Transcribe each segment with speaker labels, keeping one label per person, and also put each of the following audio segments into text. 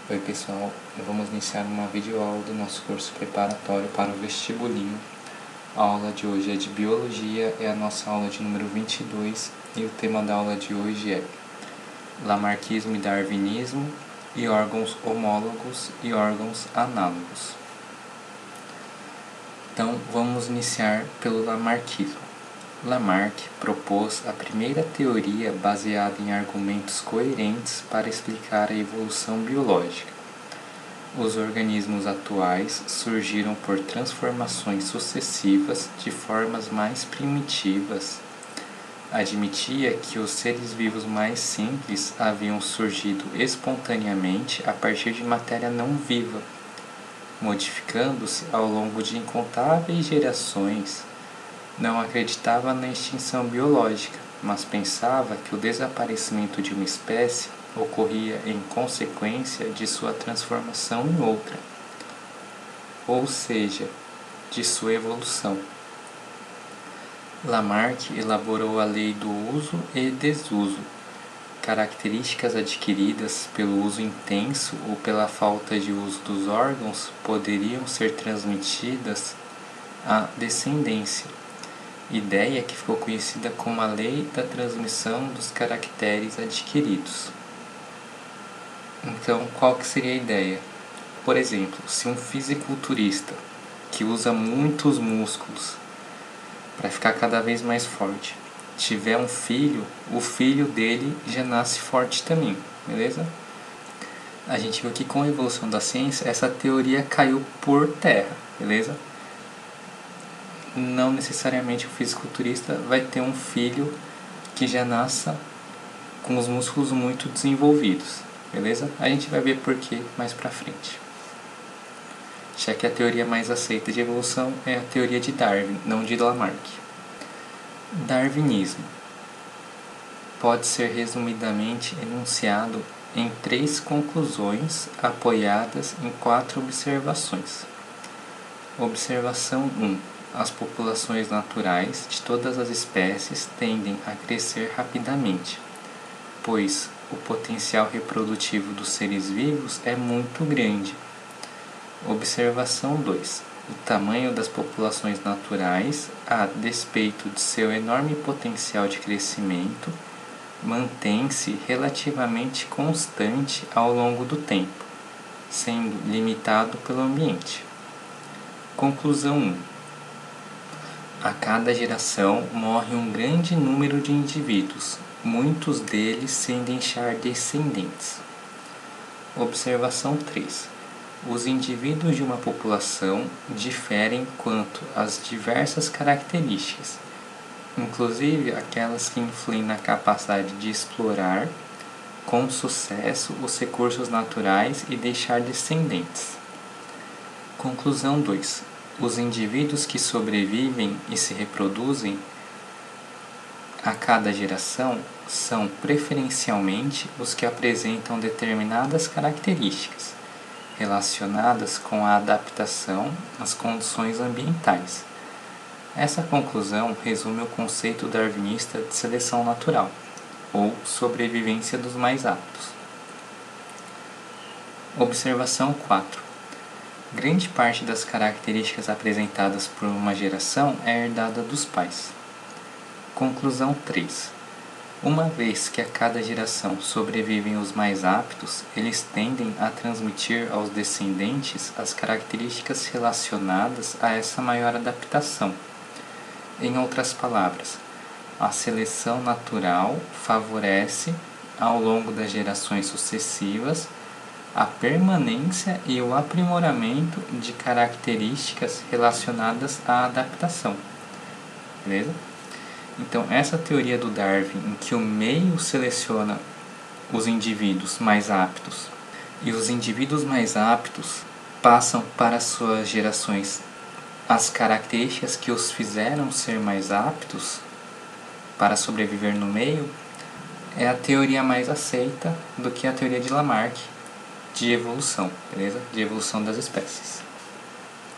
Speaker 1: Oi pessoal, vamos iniciar uma videoaula do nosso curso preparatório para o vestibulinho. A aula de hoje é de Biologia, é a nossa aula de número 22 e o tema da aula de hoje é Lamarckismo e Darwinismo e órgãos homólogos e órgãos análogos. Então vamos iniciar pelo Lamarckismo. Lamarck propôs a primeira teoria baseada em argumentos coerentes para explicar a evolução biológica. Os organismos atuais surgiram por transformações sucessivas de formas mais primitivas. Admitia que os seres vivos mais simples haviam surgido espontaneamente a partir de matéria não viva, modificando-se ao longo de incontáveis gerações. Não acreditava na extinção biológica, mas pensava que o desaparecimento de uma espécie ocorria em consequência de sua transformação em outra, ou seja, de sua evolução. Lamarck elaborou a lei do uso e desuso. Características adquiridas pelo uso intenso ou pela falta de uso dos órgãos poderiam ser transmitidas à descendência. Ideia que ficou conhecida como a lei da transmissão dos caracteres adquiridos. Então, qual que seria a ideia? Por exemplo, se um fisiculturista que usa muitos músculos para ficar cada vez mais forte tiver um filho, o filho dele já nasce forte também, beleza? A gente viu que com a evolução da ciência, essa teoria caiu por terra, beleza? Não necessariamente o fisiculturista vai ter um filho que já nasça com os músculos muito desenvolvidos, beleza? A gente vai ver por que mais pra frente. Já que a teoria mais aceita de evolução é a teoria de Darwin, não de Lamarck. Darwinismo pode ser resumidamente enunciado em 3 conclusões apoiadas em 4 observações. Observação 1. As populações naturais de todas as espécies tendem a crescer rapidamente, pois o potencial reprodutivo dos seres vivos é muito grande. Observação 2. O tamanho das populações naturais, a despeito de seu enorme potencial de crescimento, mantém-se relativamente constante ao longo do tempo, sendo limitado pelo ambiente. Conclusão 1. A cada geração morre um grande número de indivíduos, muitos deles sem deixar descendentes. Observação 3. Os indivíduos de uma população diferem quanto às diversas características, inclusive aquelas que influem na capacidade de explorar com sucesso os recursos naturais e deixar descendentes. Conclusão 2. Os indivíduos que sobrevivem e se reproduzem a cada geração são preferencialmente os que apresentam determinadas características relacionadas com a adaptação às condições ambientais. Essa conclusão resume o conceito darwinista de seleção natural, ou sobrevivência dos mais aptos. Observação 4. Grande parte das características apresentadas por uma geração é herdada dos pais. Conclusão 3. Uma vez que a cada geração sobrevivem os mais aptos, eles tendem a transmitir aos descendentes as características relacionadas a essa maior adaptação. Em outras palavras, a seleção natural favorece, ao longo das gerações sucessivas, a permanência e o aprimoramento de características relacionadas à adaptação. Beleza? Então, essa teoria do Darwin, em que o meio seleciona os indivíduos mais aptos e os indivíduos mais aptos passam para suas gerações as características que os fizeram ser mais aptos para sobreviver no meio, é a teoria mais aceita do que a teoria de Lamarck de evolução, beleza? De evolução das espécies.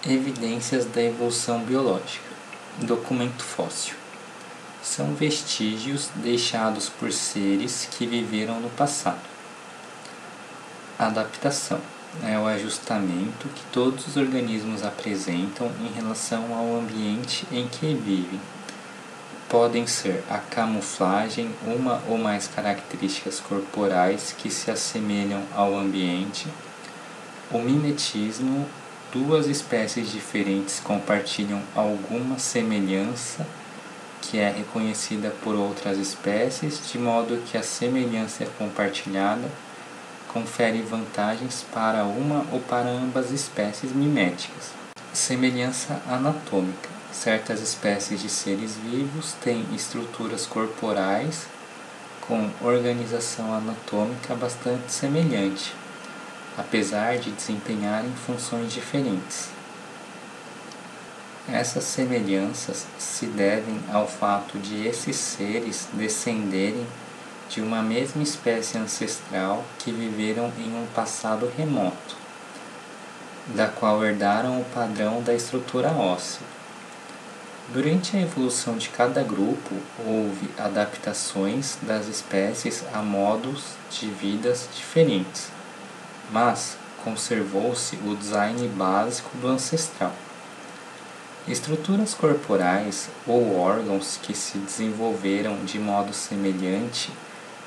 Speaker 1: Evidências da evolução biológica. Documento fóssil. São vestígios deixados por seres que viveram no passado. Adaptação é o ajustamento que todos os organismos apresentam em relação ao ambiente em que vivem. Podem ser a camuflagem, uma ou mais características corporais que se assemelham ao ambiente, o mimetismo, duas espécies diferentes compartilham alguma semelhança que é reconhecida por outras espécies, de modo que a semelhança compartilhada confere vantagens para uma ou para ambas espécies miméticas. Semelhança anatômica. Certas espécies de seres vivos têm estruturas corporais com organização anatômica bastante semelhante, apesar de desempenharem funções diferentes. Essas semelhanças se devem ao fato de esses seres descenderem de uma mesma espécie ancestral que viveram em um passado remoto, da qual herdaram o padrão da estrutura óssea. Durante a evolução de cada grupo, houve adaptações das espécies a modos de vidas diferentes, mas conservou-se o design básico do ancestral. Estruturas corporais ou órgãos que se desenvolveram de modo semelhante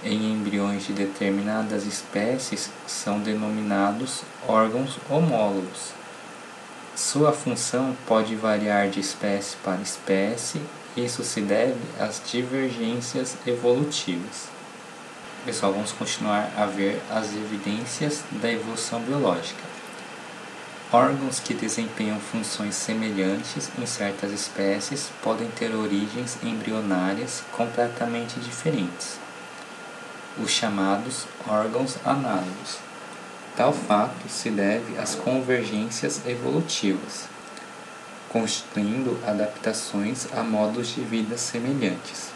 Speaker 1: em embriões de determinadas espécies são denominados órgãos homólogos. Sua função pode variar de espécie para espécie, isso se deve às divergências evolutivas. Pessoal, vamos continuar a ver as evidências da evolução biológica. Órgãos que desempenham funções semelhantes em certas espécies podem ter origens embrionárias completamente diferentes, os chamados órgãos análogos. Tal fato se deve às convergências evolutivas, constituindo adaptações a modos de vida semelhantes.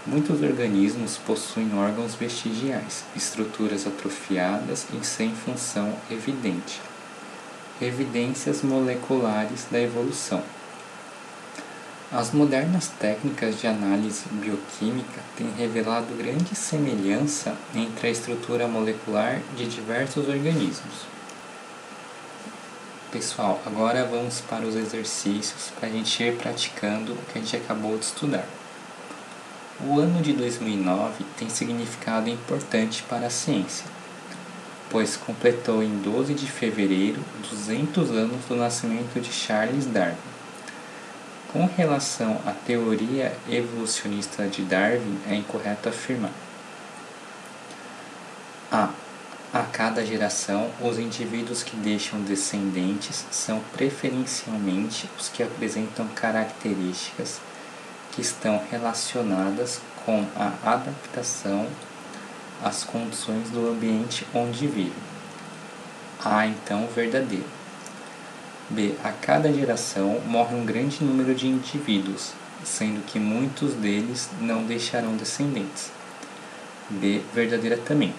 Speaker 1: Muitos organismos possuem órgãos vestigiais, estruturas atrofiadas e sem função evidente. Evidências moleculares da evolução. As modernas técnicas de análise bioquímica têm revelado grande semelhança entre a estrutura molecular de diversos organismos. Pessoal, agora vamos para os exercícios para a gente ir praticando o que a gente acabou de estudar. O ano de 2009 tem significado importante para a ciência, pois completou em 12 de fevereiro 200 anos do nascimento de Charles Darwin. Com relação à teoria evolucionista de Darwin, é incorreto afirmar: a cada geração, os indivíduos que deixam descendentes são preferencialmente os que apresentam características que estão relacionadas com a adaptação às condições do ambiente onde vivem. A, então, verdadeiro. B. A cada geração morre um grande número de indivíduos, sendo que muitos deles não deixarão descendentes. B. Verdadeira também.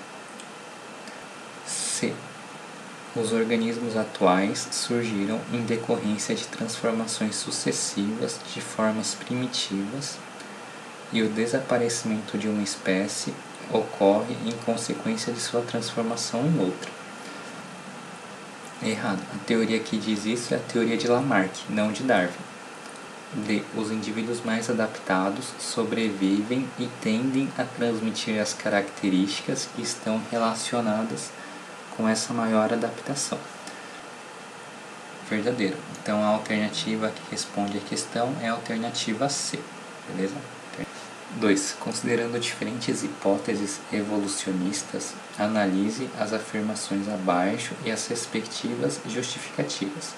Speaker 1: C. Os organismos atuais surgiram em decorrência de transformações sucessivas de formas primitivas e o desaparecimento de uma espécie ocorre em consequência de sua transformação em outra. Errado. A teoria que diz isso é a teoria de Lamarck, não de Darwin. D. Os indivíduos mais adaptados sobrevivem e tendem a transmitir as características que estão relacionadas com essa maior adaptação. Verdadeiro. Então a alternativa que responde à questão é a alternativa C. Beleza? 2. Considerando diferentes hipóteses evolucionistas, analise as afirmações abaixo e as respectivas justificativas.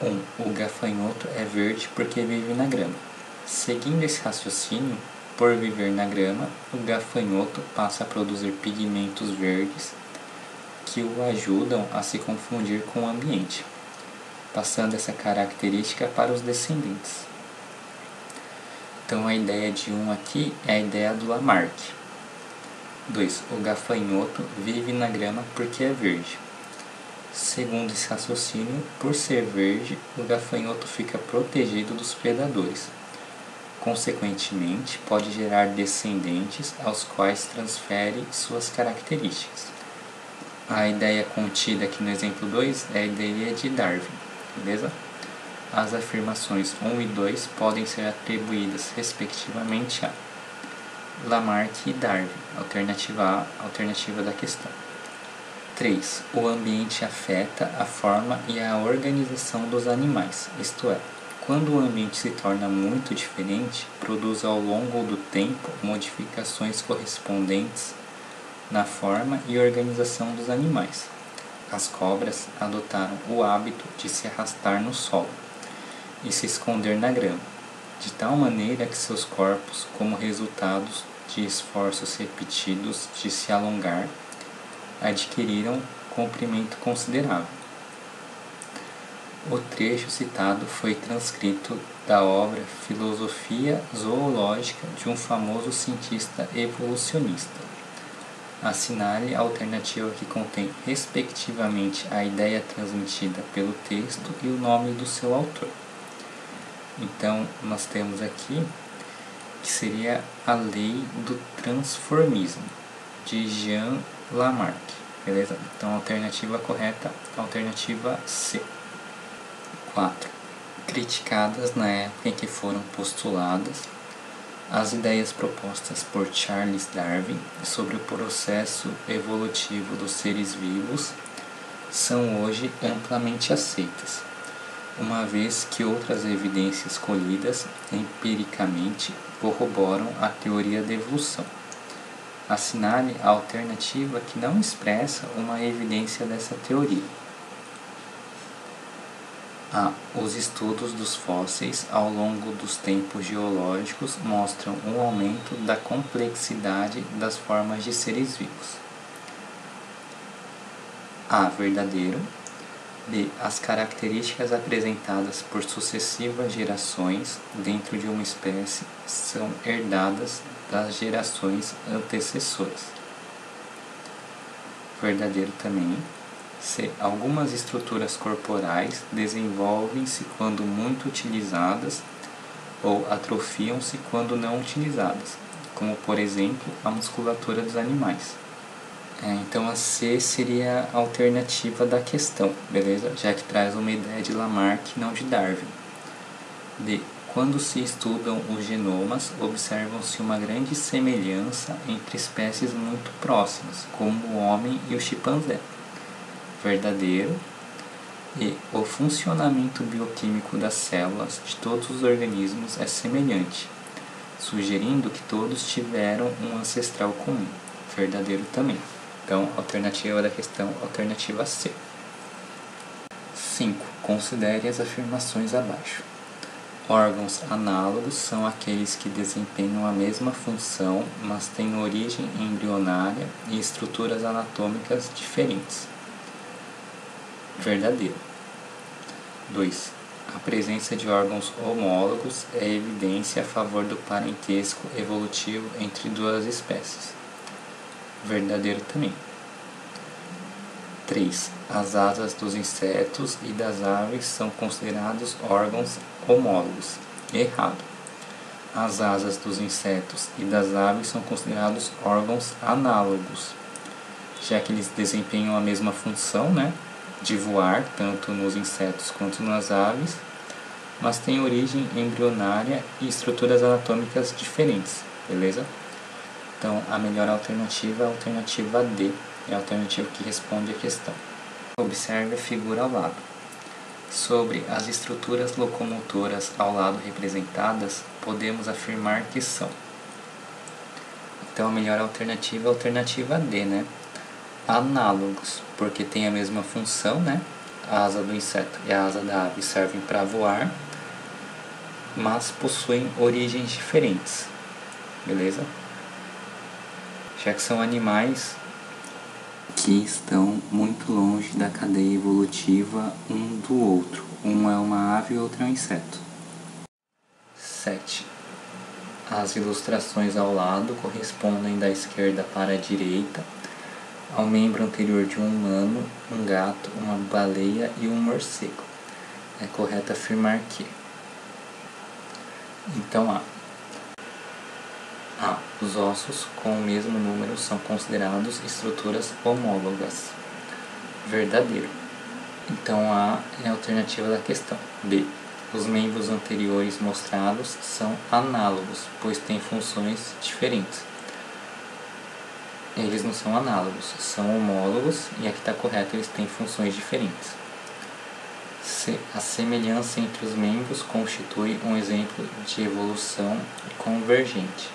Speaker 1: 1. O gafanhoto é verde porque vive na grama. Seguindo esse raciocínio, por viver na grama, o gafanhoto passa a produzir pigmentos verdes que o ajudam a se confundir com o ambiente, passando essa característica para os descendentes. Então a ideia de 1 aqui é a ideia do Lamarck. 2. O gafanhoto vive na grama porque é verde. Segundo esse raciocínio, por ser verde, o gafanhoto fica protegido dos predadores. Consequentemente, pode gerar descendentes aos quais transfere suas características. A ideia contida aqui no exemplo 2 é a ideia de Darwin, beleza? As afirmações 1 e 2 podem ser atribuídas respectivamente a Lamarck e Darwin, alternativa A, alternativa da questão. 3. O ambiente afeta a forma e a organização dos animais, isto é, quando o ambiente se torna muito diferente, produz ao longo do tempo modificações correspondentes na forma e organização dos animais. As cobras adotaram o hábito de se arrastar no solo e se esconder na grama, de tal maneira que seus corpos, como resultados de esforços repetidos de se alongar, adquiriram comprimento considerável. O trecho citado foi transcrito da obra Filosofia Zoológica de um famoso cientista evolucionista. Assinale a alternativa que contém, respectivamente, a ideia transmitida pelo texto e o nome do seu autor. Então, nós temos aqui que seria a lei do transformismo, de Jean Lamarck, beleza? Então, a alternativa correta, a alternativa C. 4. Criticadas na época em que foram postuladas, as ideias propostas por Charles Darwin sobre o processo evolutivo dos seres vivos são hoje amplamente aceitas, uma vez que outras evidências colhidas empiricamente corroboram a teoria da evolução. Assinale a alternativa que não expressa uma evidência dessa teoria. A. Os estudos dos fósseis ao longo dos tempos geológicos mostram um aumento da complexidade das formas de seres vivos. A. Verdadeiro. B. As características apresentadas por sucessivas gerações dentro de uma espécie são herdadas das gerações antecessoras. Verdadeiro também. C. Algumas estruturas corporais desenvolvem-se quando muito utilizadas ou atrofiam-se quando não utilizadas, como por exemplo a musculatura dos animais. Então a C seria a alternativa da questão, beleza? Já que traz uma ideia de Lamarck, não de Darwin. D. Quando se estudam os genomas, observam-se uma grande semelhança entre espécies muito próximas, como o homem e o chimpanzé. Verdadeiro. E o funcionamento bioquímico das células de todos os organismos é semelhante, sugerindo que todos tiveram um ancestral comum. Verdadeiro também. Então, alternativa da questão, alternativa C. 5. Considere as afirmações abaixo. Órgãos análogos são aqueles que desempenham a mesma função, mas têm origem embrionária e estruturas anatômicas diferentes. Verdadeiro. 2. A presença de órgãos homólogos é evidência a favor do parentesco evolutivo entre duas espécies. Verdadeiro também. 3. As asas dos insetos e das aves são considerados órgãos homólogos. Errado. As asas dos insetos e das aves são considerados órgãos análogos, já que eles desempenham a mesma função, de voar, tanto nos insetos quanto nas aves, mas têm origem embrionária e estruturas anatômicas diferentes, beleza? Então, a melhor alternativa é a alternativa D, é a alternativa que responde a questão. Observe a figura ao lado. Sobre as estruturas locomotoras ao lado representadas, podemos afirmar que são. Então, a melhor alternativa é a alternativa D, Análogos, porque tem a mesma função, A asa do inseto e a asa da ave servem para voar, mas possuem origens diferentes, beleza? Já que são animais que estão muito longe da cadeia evolutiva um do outro. Um é uma ave e outro é um inseto. 7. As ilustrações ao lado correspondem da esquerda para a direita ao membro anterior de um humano, um gato, uma baleia e um morcego. É correto afirmar que. Então, A. Os ossos com o mesmo número são considerados estruturas homólogas. Verdadeiro. Então A é a alternativa da questão. B. Os membros anteriores mostrados são análogos, pois têm funções diferentes. Eles não são análogos, são homólogos, e aqui está correto, eles têm funções diferentes. C. A semelhança entre os membros constitui um exemplo de evolução convergente.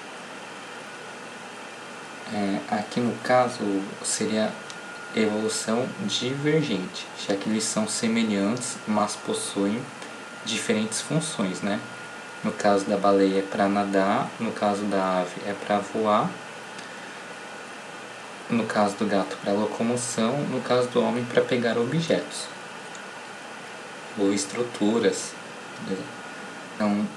Speaker 1: Aqui no caso seria evolução divergente, já que eles são semelhantes, mas possuem diferentes funções, né? No caso da baleia é para nadar, no caso da ave é para voar, no caso do gato para locomoção, no caso do homem para pegar objetos ou estruturas. Então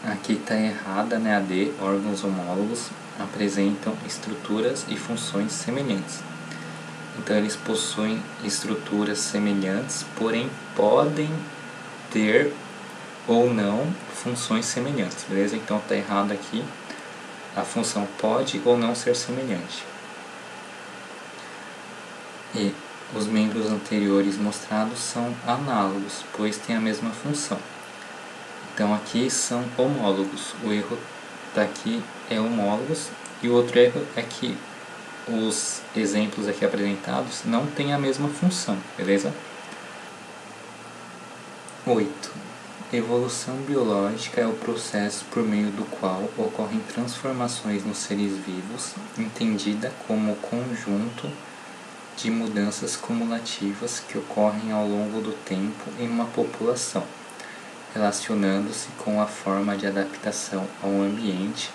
Speaker 1: aqui está errada, né? A D, órgãos homólogos apresentam estruturas e funções semelhantes. Então eles possuem estruturas semelhantes, porém podem ter ou não funções semelhantes, beleza? Então está errado aqui, a função pode ou não ser semelhante. E os membros anteriores mostrados são análogos, pois têm a mesma função. Então aqui são homólogos, o erro daqui é homólogos, e o outro erro é que os exemplos aqui apresentados não têm a mesma função, beleza? 8. Evolução biológica é o processo por meio do qual ocorrem transformações nos seres vivos, entendida como o conjunto de mudanças cumulativas que ocorrem ao longo do tempo em uma população, relacionando-se com a forma de adaptação ao ambiente.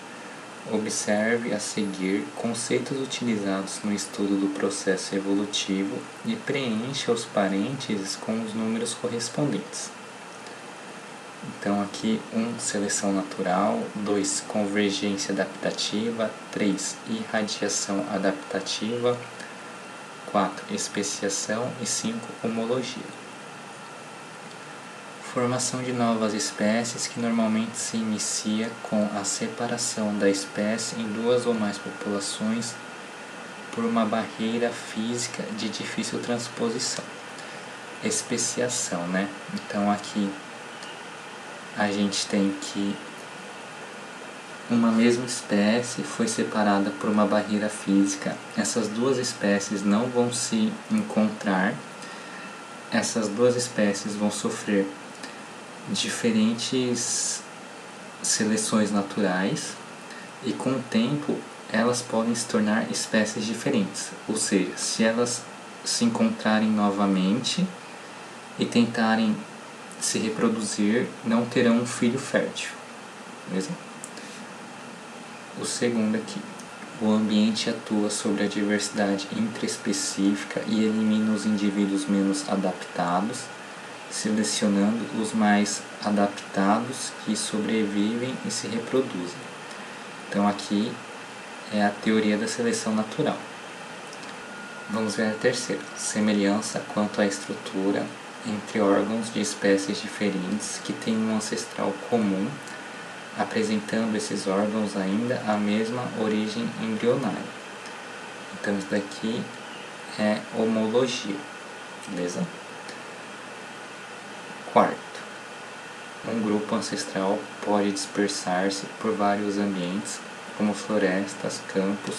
Speaker 1: Observe a seguir conceitos utilizados no estudo do processo evolutivo e preencha os parênteses com os números correspondentes. Então aqui 1. Seleção natural, 2. Convergência adaptativa, 3. Irradiação adaptativa, 4. Especiação e 5. Homologia. Formação de novas espécies, que normalmente se inicia com a separação da espécie em duas ou mais populações por uma barreira física de difícil transposição. Especiação, né? Então aqui a gente tem que uma mesma espécie foi separada por uma barreira física. Essas duas espécies não vão se encontrar. Essas duas espécies vão sofrer diferentes seleções naturais e com o tempo elas podem se tornar espécies diferentes, ou seja, se elas se encontrarem novamente e tentarem se reproduzir, não terão um filho fértil, beleza? O segundo aqui, o ambiente atua sobre a diversidade intraespecífica e elimina os indivíduos menos adaptados, selecionando os mais adaptados que sobrevivem e se reproduzem. Então aqui é a teoria da seleção natural. Vamos ver a terceira, semelhança quanto à estrutura entre órgãos de espécies diferentes que têm um ancestral comum, apresentando esses órgãos ainda a mesma origem embrionária. Então isso daqui é homologia, beleza? Quarto, um grupo ancestral pode dispersar-se por vários ambientes, como florestas, campos,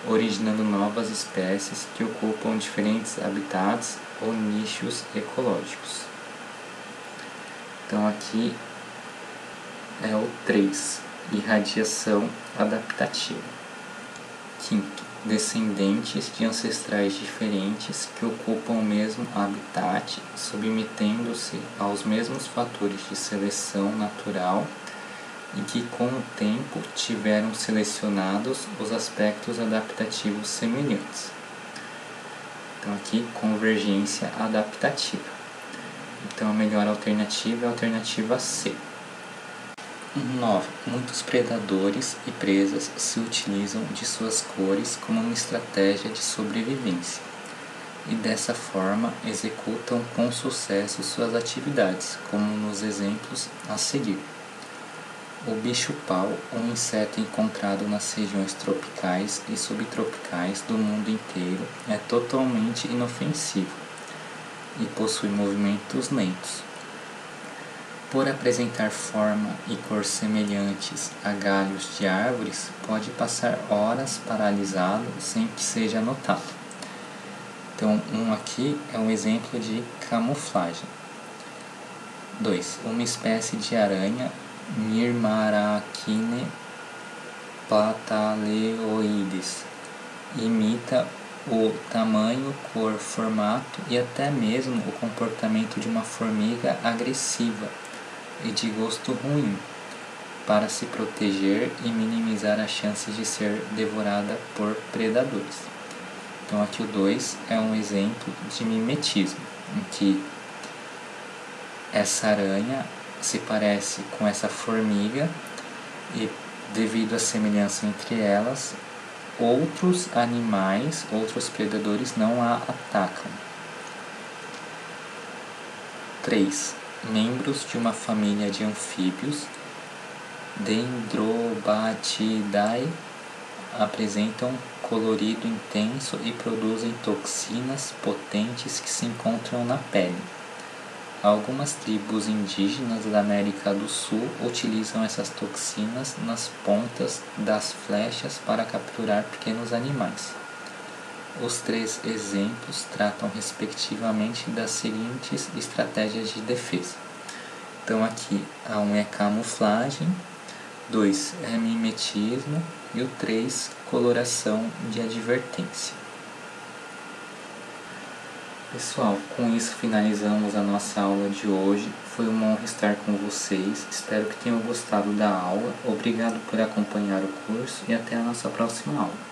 Speaker 1: originando novas espécies que ocupam diferentes habitats ou nichos ecológicos. Então aqui é o 3, irradiação adaptativa. Quinto, descendentes de ancestrais diferentes que ocupam o mesmo habitat, submetendo-se aos mesmos fatores de seleção natural e que com o tempo tiveram selecionados os aspectos adaptativos semelhantes. Então aqui, convergência adaptativa. Então a melhor alternativa é a alternativa C. 9. Muitos predadores e presas se utilizam de suas cores como uma estratégia de sobrevivência e dessa forma executam com sucesso suas atividades, como nos exemplos a seguir. O bicho-pau, um inseto encontrado nas regiões tropicais e subtropicais do mundo inteiro, é totalmente inofensivo e possui movimentos lentos. Por apresentar forma e cor semelhantes a galhos de árvores, pode passar horas paralisado sem que seja notado. Então, aqui é um exemplo de camuflagem. 2. Uma espécie de aranha, Myrmarachine pataleoides, imita o tamanho, cor, formato e até mesmo o comportamento de uma formiga agressiva e de gosto ruim, para se proteger e minimizar as chances de ser devorada por predadores. Então aqui o 2 é um exemplo de mimetismo, em que essa aranha se parece com essa formiga e, devido à semelhança entre elas, outros animais, outros predadores não a atacam. 3. Membros de uma família de anfíbios, Dendrobatidae, apresentam colorido intenso e produzem toxinas potentes que se encontram na pele. Algumas tribos indígenas da América do Sul utilizam essas toxinas nas pontas das flechas para capturar pequenos animais. Os 3 exemplos tratam respectivamente das seguintes estratégias de defesa. Então aqui a 1 é camuflagem, 2 é mimetismo e o 3 coloração de advertência. Pessoal, com isso finalizamos a nossa aula de hoje. Foi uma honra estar com vocês. Espero que tenham gostado da aula. Obrigado por acompanhar o curso e até a nossa próxima aula.